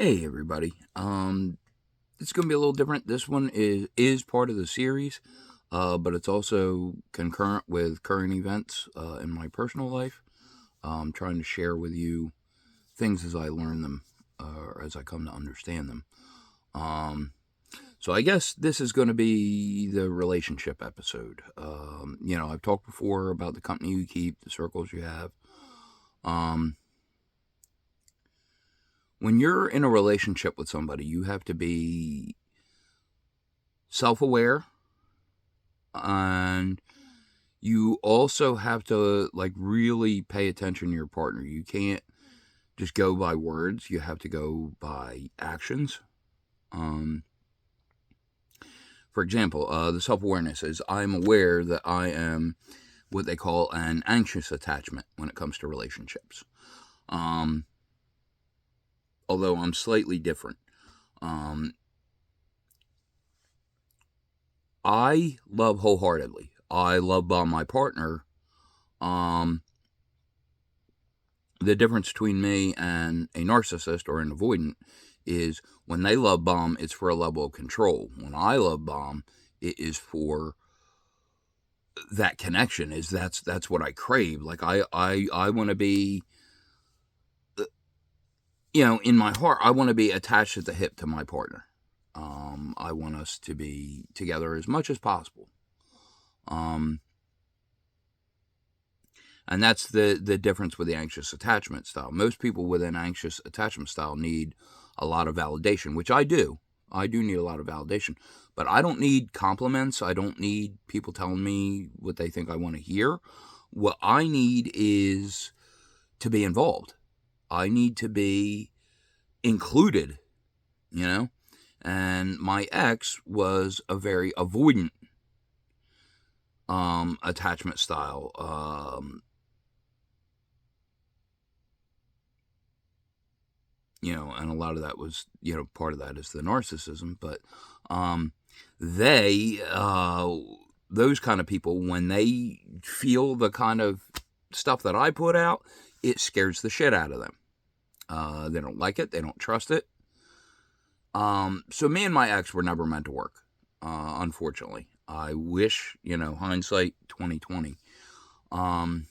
Hey everybody. It's gonna be a little different. This one is part of the series, but it's also concurrent with current events in my personal life. Trying to share with you things as I learn them, or as I come to understand them. Um, so I guess this is going to be the relationship episode. I've talked before about the company you keep, the circles you have. Um, when you're in a relationship with somebody, you have to be self-aware, and you also have to really pay attention to your partner. You can't just go by words. You have to go by actions. um, for example, the self-awareness is I'm aware that I am what they call an anxious attachment when it comes to relationships. um, Although I'm slightly different. um, I love wholeheartedly. I love my partner. um, the difference between me and a narcissist or an avoidant is when they love bomb, it's for a level of control. When I love bomb, it is for that connection. That's what I crave. Like I want to be, in my heart, I want to be attached at the hip to my partner. I want us to be together as much as possible. Um, and that's the difference with the anxious attachment style. Most people with an anxious attachment style need a lot of validation, which I do. I do need a lot of validation. But I don't need compliments. I don't need people telling me what they think I want to hear. What I need is to be involved. I need to be included, you know? And my ex was a very avoidant attachment style. And a lot of that was, part of that is the narcissism. But um, they, those kind of people, when they feel the kind of stuff that I put out, it scares the shit out of them. They don't like it. They don't trust it. So me and my ex were never meant to work, unfortunately. I wish, hindsight 2020. Um,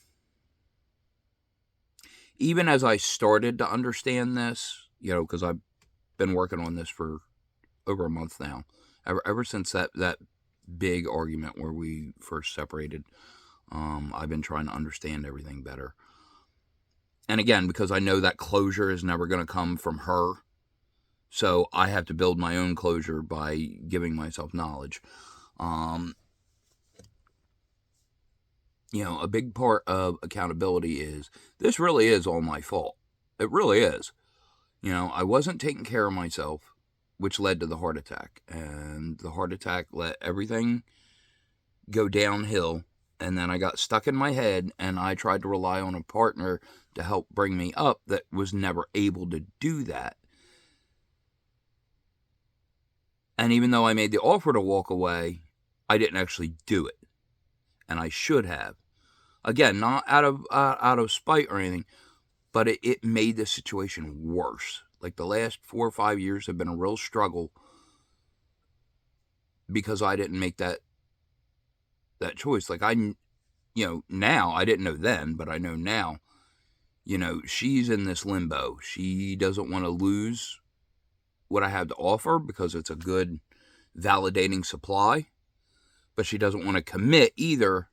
Even as I started to understand this, because I've been working on this for over a month now, ever since that big argument where we first separated, I've been trying to understand everything better. And again, because I know that closure is never going to come from her, so I have to build my own closure by giving myself knowledge. Um, a big part of accountability is this really is all my fault. It really is. I wasn't taking care of myself, which led to the heart attack. And the heart attack let everything go downhill. And then I got stuck in my head, and I tried to rely on a partner to help bring me up that was never able to do that. And even though I made the offer to walk away, I didn't actually do it. And I should have. Again, not out of spite or anything, but it made the situation worse. Like the last 4 or 5 years have been a real struggle because I didn't make that choice. Like now, I didn't know then, but I know now, she's in this limbo. She doesn't want to lose what I have to offer because it's a good validating supply, but she doesn't want to commit either,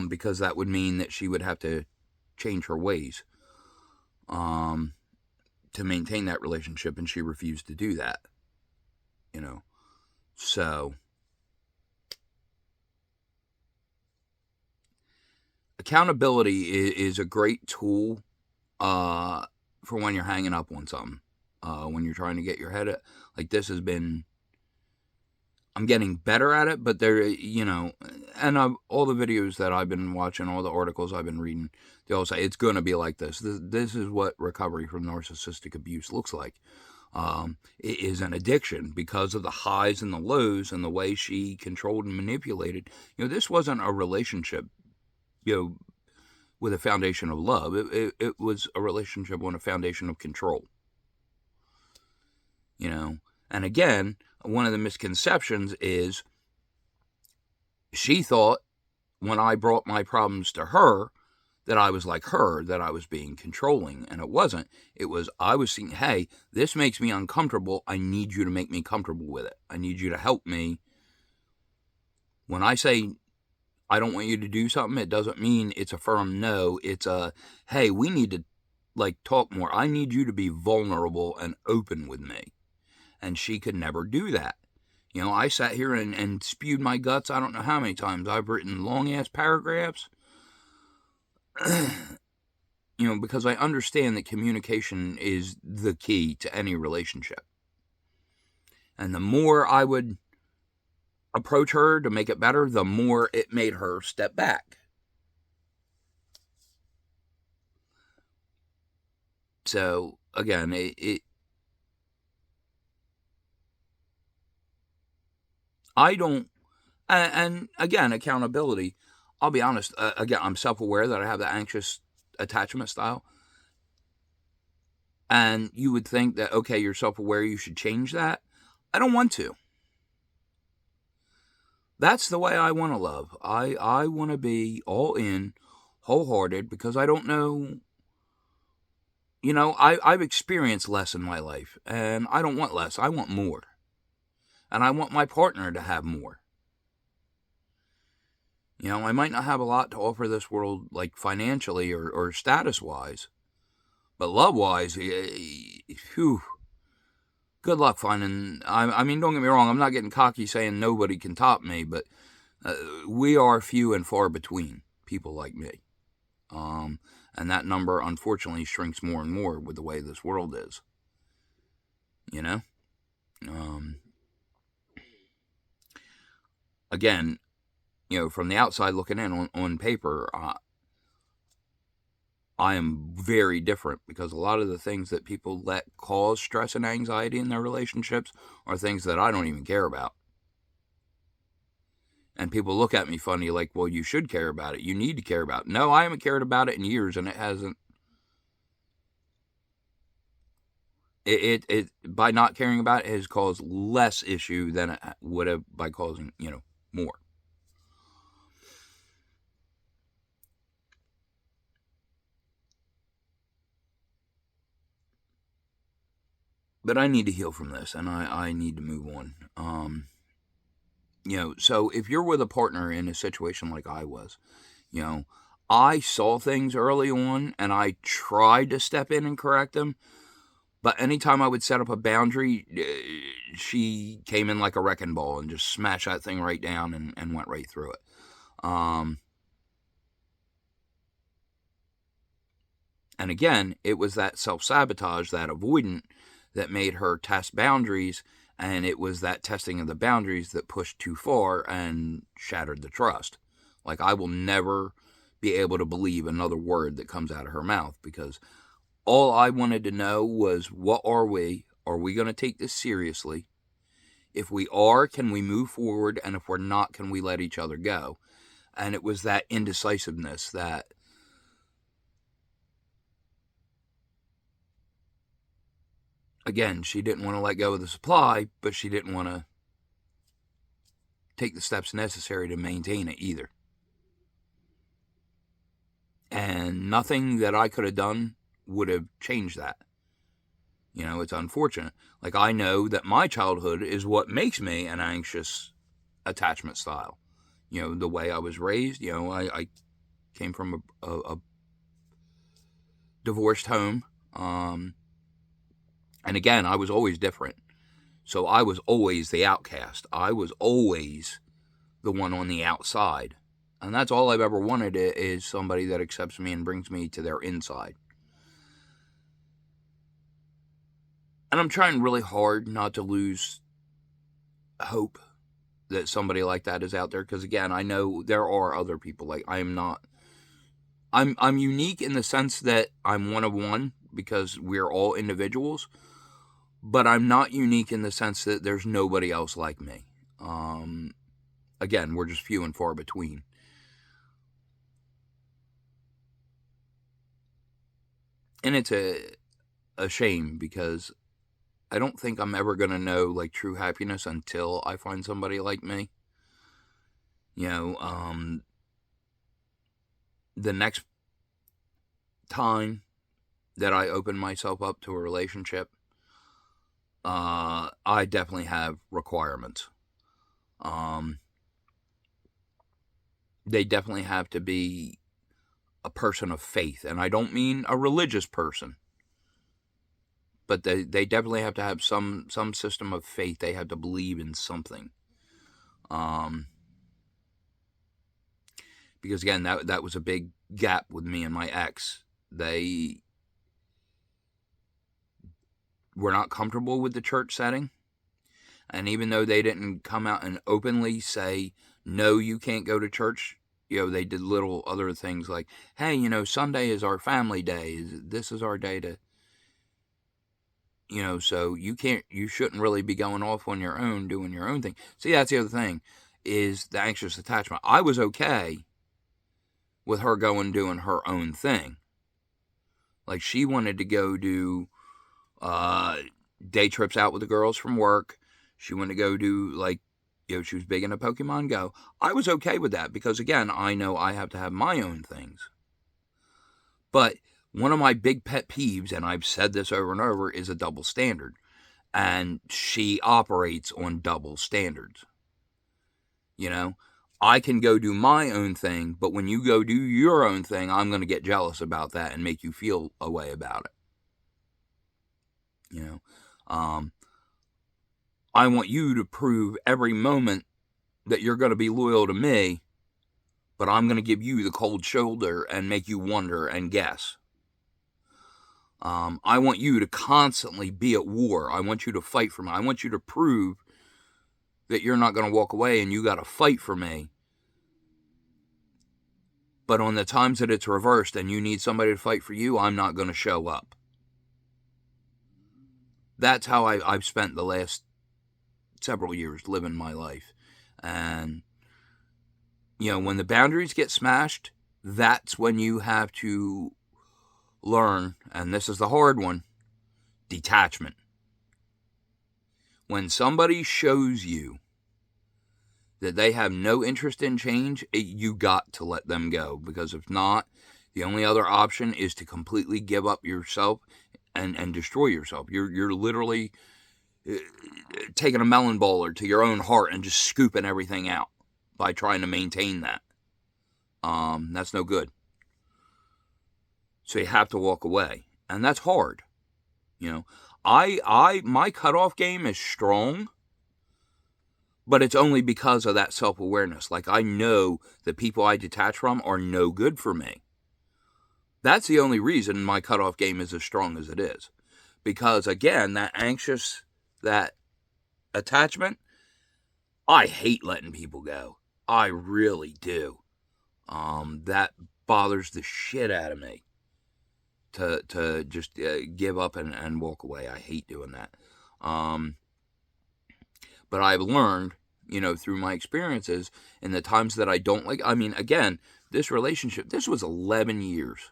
because that would mean that she would have to change her ways to maintain that relationship, and she refused to do that. So accountability is a great tool for when you're hanging up on something, when you're trying to get your head at, like this has been, I'm getting better at it, but there, and all the videos that I've been watching, all the articles I've been reading, they all say it's going to be like this. This is what recovery from narcissistic abuse looks like. It is an addiction because of the highs and the lows and the way she controlled and manipulated. This wasn't a relationship, with a foundation of love. It was a relationship on a foundation of control. you know. And again, one of the misconceptions is she thought when I brought my problems to her that I was like her, that I was being controlling, and it wasn't. It was I was saying, hey, this makes me uncomfortable. I need you to make me comfortable with it. I need you to help me. When I say I don't want you to do something, it doesn't mean it's a firm no. It's a, hey, we need to like talk more. I need you to be vulnerable and open with me. And she could never do that. You know, I sat here and spewed my guts. I don't know how many times I've written long ass paragraphs. Because I understand that communication is the key to any relationship. And the more I would approach her to make it better, the more it made her step back. So again, I don't, and again, accountability. I'll be honest. Again, I'm self-aware that I have the anxious attachment style, and you would think that okay, you're self-aware, you should change that. I don't want to. That's the way I want to love. I want to be all in, wholehearted, because I don't know. I've experienced less in my life, and I don't want less. I want more, and I want my partner to have more. I might not have a lot to offer this world, like financially or status wise, but love wise, phew, good luck finding. I mean, don't get me wrong. I'm not getting cocky saying nobody can top me, but we are few and far between people like me. And that number, unfortunately, shrinks more and more with the way this world is. You know? Again, from the outside looking in on paper, I am very different because a lot of the things that people let cause stress and anxiety in their relationships are things that I don't even care about. And people look at me funny like, well, you should care about it. You need to care about it. No, I haven't cared about it in years, and it hasn't. It by not caring about it has caused less issue than it would have by causing, more. But I need to heal from this, and I need to move on. So if you're with a partner in a situation like I was, you know, I saw things early on and I tried to step in and correct them. But anytime I would set up a boundary, she came in like a wrecking ball and just smashed that thing right down and went right through it. And again, it was that self-sabotage, that avoidant, that made her test boundaries, and it was that testing of the boundaries that pushed too far and shattered the trust. Like, I will never be able to believe another word that comes out of her mouth because all I wanted to know was, what are we? Are we going to take this seriously? If we are, can we move forward? And if we're not, can we let each other go? And it was that indecisiveness that, again, she didn't want to let go of the supply, but she didn't want to take the steps necessary to maintain it either. And nothing that I could have done would have changed that. It's unfortunate. Like, I know that my childhood is what makes me an anxious attachment style. The way I was raised, I came from a divorced home. And again, I was always different. So I was always the outcast. I was always the one on the outside. And that's all I've ever wanted is somebody that accepts me and brings me to their inside. And I'm trying really hard not to lose hope that somebody like that is out there. Because again, I know there are other people. Like, I'm unique in the sense that I'm one of one because we're all individuals. But I'm not unique in the sense that there's nobody else like me. Again, we're just few and far between. And it's a shame because I don't think I'm ever going to know like true happiness until I find somebody like me. You know, the next time that I open myself up to a relationship, I definitely have requirements. They definitely have to be a person of faith, and I don't mean a religious person, but they definitely have to have some system of faith. They have to believe in something. Because again, that was a big gap with me and my ex. They were not comfortable with the church setting, and even though they didn't come out and openly say no, you can't go to church, they did little other things like, hey, Sunday is our family day. This is our day to, so you shouldn't really be going off on your own, doing your own thing. See, that's the other thing, is the anxious attachment. I was okay with her going doing her own thing. Like, she wanted to go do day trips out with the girls from work. She wanted to go do, like, she was big into Pokemon Go. I was okay with that because, again, I know I have to have my own things. But one of my big pet peeves, and I've said this over and over, is a double standard. And she operates on double standards. I can go do my own thing, but when you go do your own thing, I'm going to get jealous about that and make you feel a way about it. I want you to prove every moment that you're going to be loyal to me, but I'm going to give you the cold shoulder and make you wonder and guess. I want you to constantly be at war. I want you to fight for me. I want you to prove that you're not going to walk away and you got to fight for me. But on the times that it's reversed and you need somebody to fight for you, I'm not going to show up. That's how I've spent the last several years living my life. And, when the boundaries get smashed, that's when you have to learn, and this is the hard one, detachment. When somebody shows you that they have no interest in change, you got to let them go, because if not, the only other option is to completely give up yourself and destroy yourself. You're literally taking a melon baller to your own heart and just scooping everything out by trying to maintain that. That's no good. So you have to walk away, and that's hard. My cutoff game is strong, but it's only because of that self-awareness. Like, I know the people I detach from are no good for me. That's the only reason my cutoff game is as strong as it is. Because, again, that attachment, I hate letting people go. I really do. That bothers the shit out of me. To just give up and walk away. I hate doing that. But I've learned, through my experiences, in the times that I don't like. I mean, again, this relationship, this was 11 years.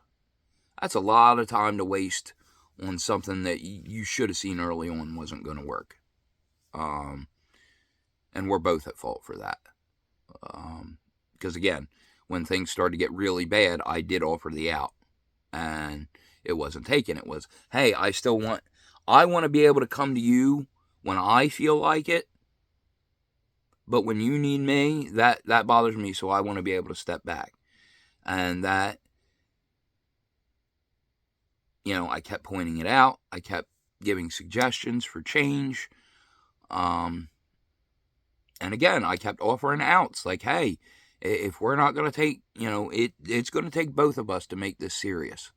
That's a lot of time to waste on something that you should have seen early on wasn't going to work. And we're both at fault for that. Because, again, when things started to get really bad, I did offer the out. And it wasn't taken. It was, hey, I want to be able to come to you when I feel like it. But when you need me, that bothers me, so I want to be able to step back. And that, I kept pointing it out. I kept giving suggestions for change. And again, I kept offering outs. Like, hey, if we're not going to take, it's going to take both of us to make this serious.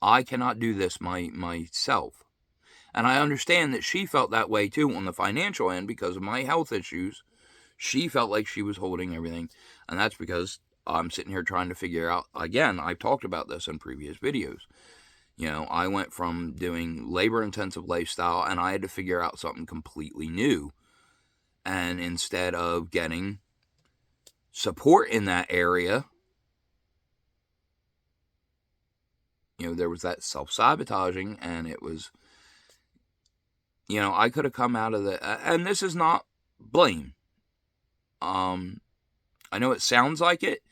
I cannot do this myself. And I understand that she felt that way too on the financial end because of my health issues. She felt like she was holding everything. And that's because I'm sitting here trying to figure out, again, I've talked about this in previous videos. I went from doing labor-intensive lifestyle and I had to figure out something completely new. And instead of getting support in that area, there was that self-sabotaging, and it was I could have come out of the, and this is not blame. I know it sounds like it.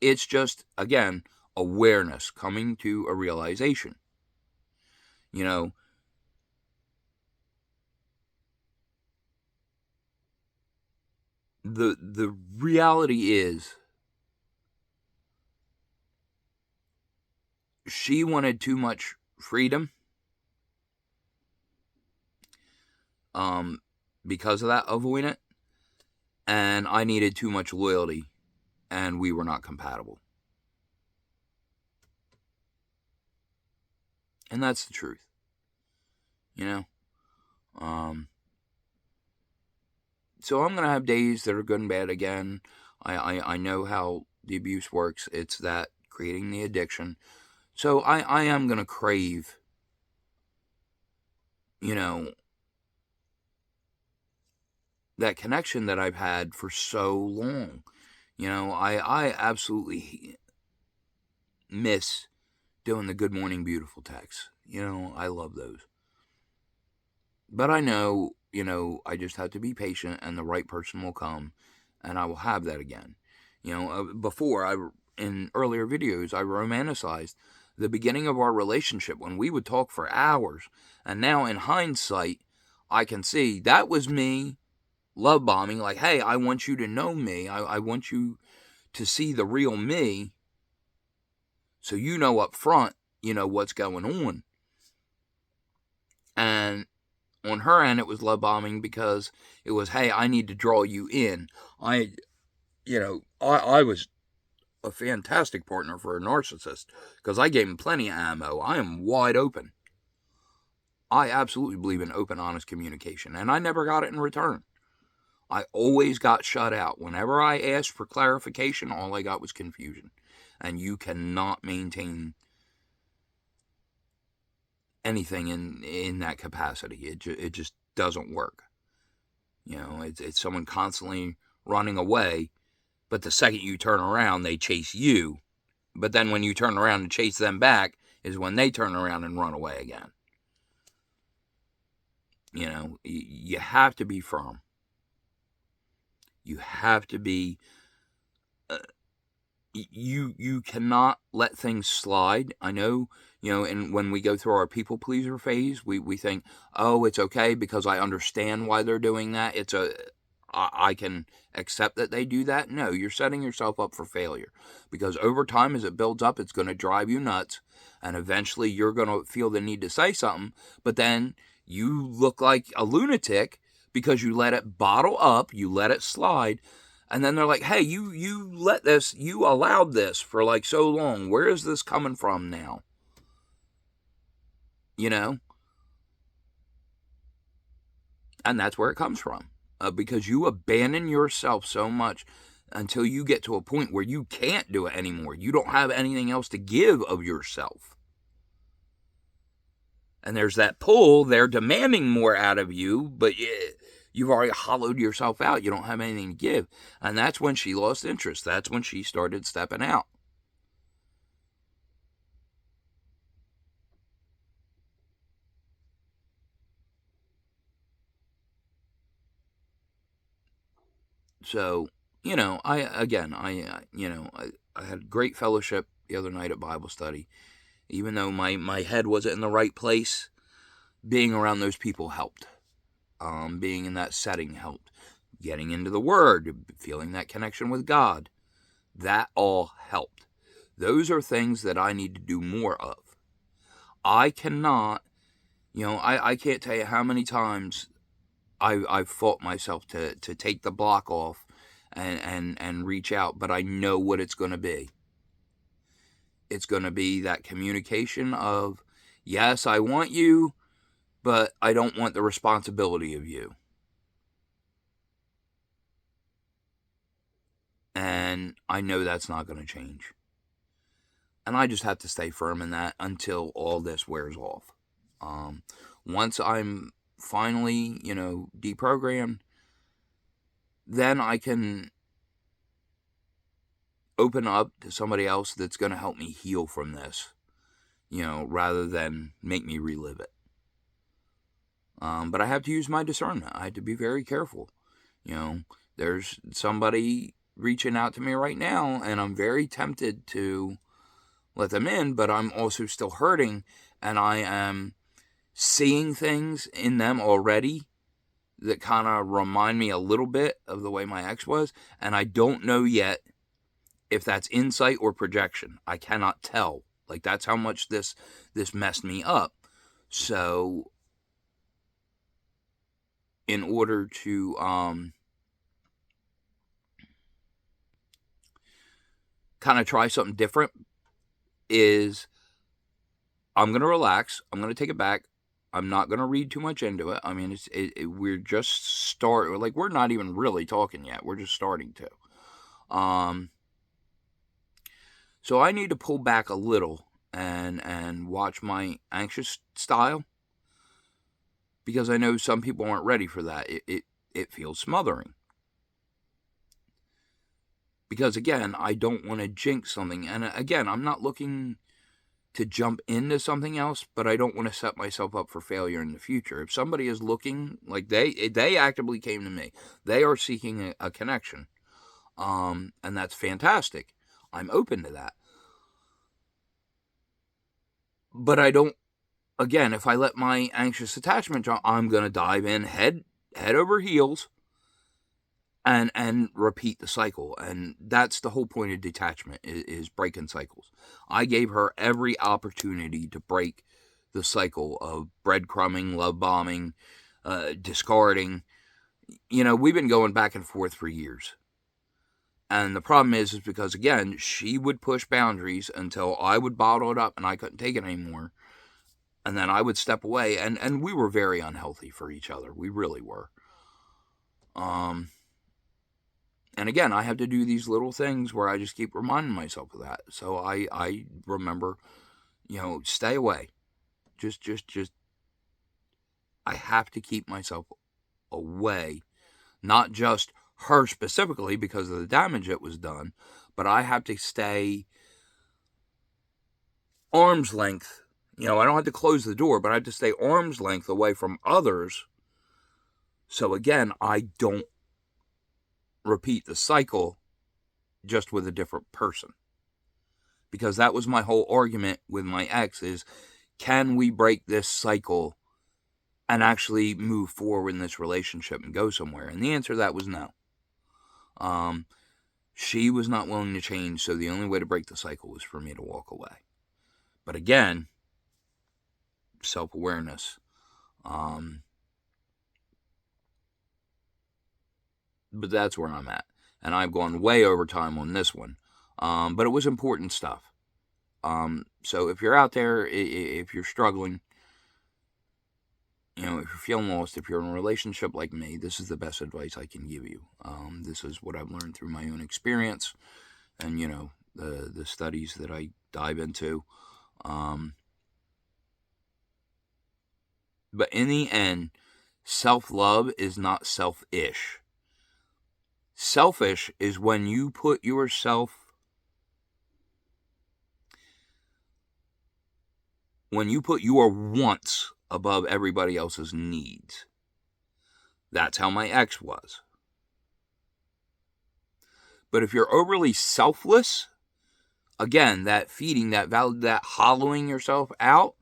It's just, again, awareness, coming to a realization. You know, the reality is she wanted too much freedom, um, because of that, avoidant, and I needed too much loyalty, and we were not compatible. And that's the truth. You know? So I'm going to have days that are good and bad again. I know how the abuse works. It's that creating the addiction. So I am going to crave, you know, that connection that I've had for so long. I absolutely miss doing the good morning beautiful texts. I love those. But I know, I just have to be patient and the right person will come and I will have that again. Before in earlier videos, I romanticized the beginning of our relationship when we would talk for hours. And now in hindsight, I can see that was me love bombing. Like, hey, I want you to know me. I want you to see the real me. So up front, what's going on. And on her end, it was love bombing because it was, hey, I need to draw you in. I was a fantastic partner for a narcissist because I gave him plenty of ammo. I am wide open. I absolutely believe in open, honest communication, and I never got it in return. I always got shut out. Whenever I asked for clarification, all I got was confusion. And you cannot maintain anything in that capacity. It just doesn't work. It's someone constantly running away, but the second you turn around, they chase you. But then when you turn around and chase them back is when they turn around and run away again. You have to be firm. You have to be you cannot let things slide. I know, and when we go through our people pleaser phase, we think, oh, it's okay because I understand why they're doing that. I can accept that they do that. No, you're setting yourself up for failure because over time, as it builds up, it's going to drive you nuts. And eventually you're going to feel the need to say something, but then you look like a lunatic because you let it bottle up, you let it slide. And then they're like, hey, you allowed this for like so long. Where is this coming from now? And that's where it comes from. Because you abandon yourself so much until you get to a point where you can't do it anymore. You don't have anything else to give of yourself. And there's that pull. They're demanding more out of you, but you've already hollowed yourself out. You don't have anything to give. And that's when she lost interest. That's when she started stepping out. So, I had great fellowship the other night at Bible study. Even though my head wasn't in the right place, being around those people helped. Being in that setting helped. Getting into the Word, feeling that connection with God, that all helped. Those are things that I need to do more of. I cannot, I can't tell you how many times I've fought myself to take the block off and reach out, but I know what it's going to be. It's going to be that communication of, yes, I want you, but I don't want the responsibility of you. And I know that's not going to change. And I just have to stay firm in that until all this wears off. Once I'm finally, deprogrammed, then I can open up to somebody else that's going to help me heal from this, rather than make me relive it. But I have to use my discernment. I have to be very careful. You know, there's somebody reaching out to me right now, and I'm very tempted to let them in, but I'm also still hurting, and I am seeing things in them already that kind of remind me a little bit of the way my ex was, and I don't know yet if that's insight or projection. I cannot tell. Like, that's how much this messed me up. So in order to kind of try something different, is I'm going to relax. I'm going to take it back. I'm not going to read too much into it. I mean, we're just we're not even really talking yet. We're just starting to. So I need to pull back a little and watch my anxious style, because I know some people aren't ready for that. It feels smothering. Because again, I don't want to jinx something. And again, I'm not looking to jump into something else, but I don't want to set myself up for failure in the future. If somebody is looking, like they actively came to me, they are seeking a connection, and that's fantastic. I'm open to that. But I don't, again, if I let my anxious attachment jump, I'm going to dive in head over heels and repeat the cycle. And that's the whole point of detachment, is breaking cycles. I gave her every opportunity to break the cycle of breadcrumbing, love bombing, discarding. We've been going back and forth for years. And the problem is because, again, she would push boundaries until I would bottle it up and I couldn't take it anymore. And then I would step away, and we were very unhealthy for each other. We really were. And again, I have to do these little things where I just keep reminding myself of that. So I remember, stay away. Just, I have to keep myself away. Not just her specifically because of the damage that was done, but I have to stay arm's length. I don't have to close the door, but I have to stay arm's length away from others. So again, I don't repeat the cycle just with a different person. Because that was my whole argument with my ex, is, can we break this cycle and actually move forward in this relationship and go somewhere? And the answer to that was no. She was not willing to change, so the only way to break the cycle was for me to walk away. But again, self-awareness. But that's where I'm at. And I've gone way over time on this one. But it was important stuff. So if you're out there, if you're struggling, if you're feeling lost, if you're in a relationship like me, this is the best advice I can give you. This is what I've learned through my own experience and, the studies that I dive into. But in the end, self-love is not selfish. Selfish is when you put your wants above everybody else's needs. That's how my ex was. But if you're overly selfless, again, that feeding, that hollowing yourself out,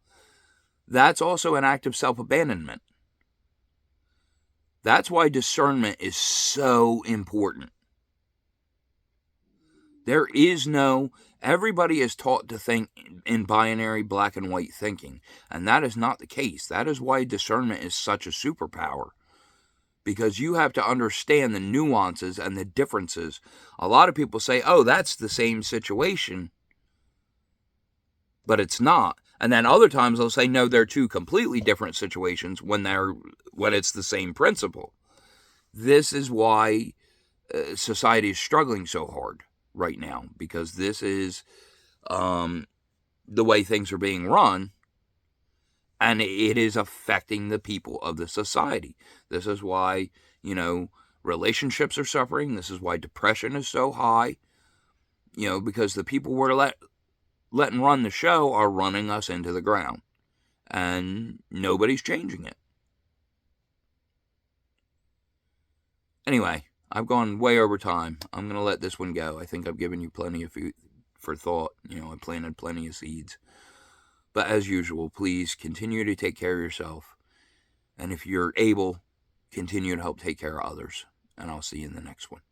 that's also an act of self-abandonment. That's why discernment is so important. Everybody is taught to think in binary black and white thinking, and that is not the case. That is why discernment is such a superpower, because you have to understand the nuances and the differences. A lot of people say, oh, that's the same situation, but it's not. And then other times they'll say, no, they're two completely different situations when it's the same principle. This is why society is struggling so hard right now, because this is the way things are being run, and it is affecting the people of the society. This is why, relationships are suffering. This is why depression is so high, because the people we're letting run the show are running us into the ground, and nobody's changing it. Anyway, I've gone way over time. I'm going to let this one go. I think I've given you plenty of food for thought. I planted plenty of seeds. But as usual, please continue to take care of yourself. And if you're able, continue to help take care of others. And I'll see you in the next one.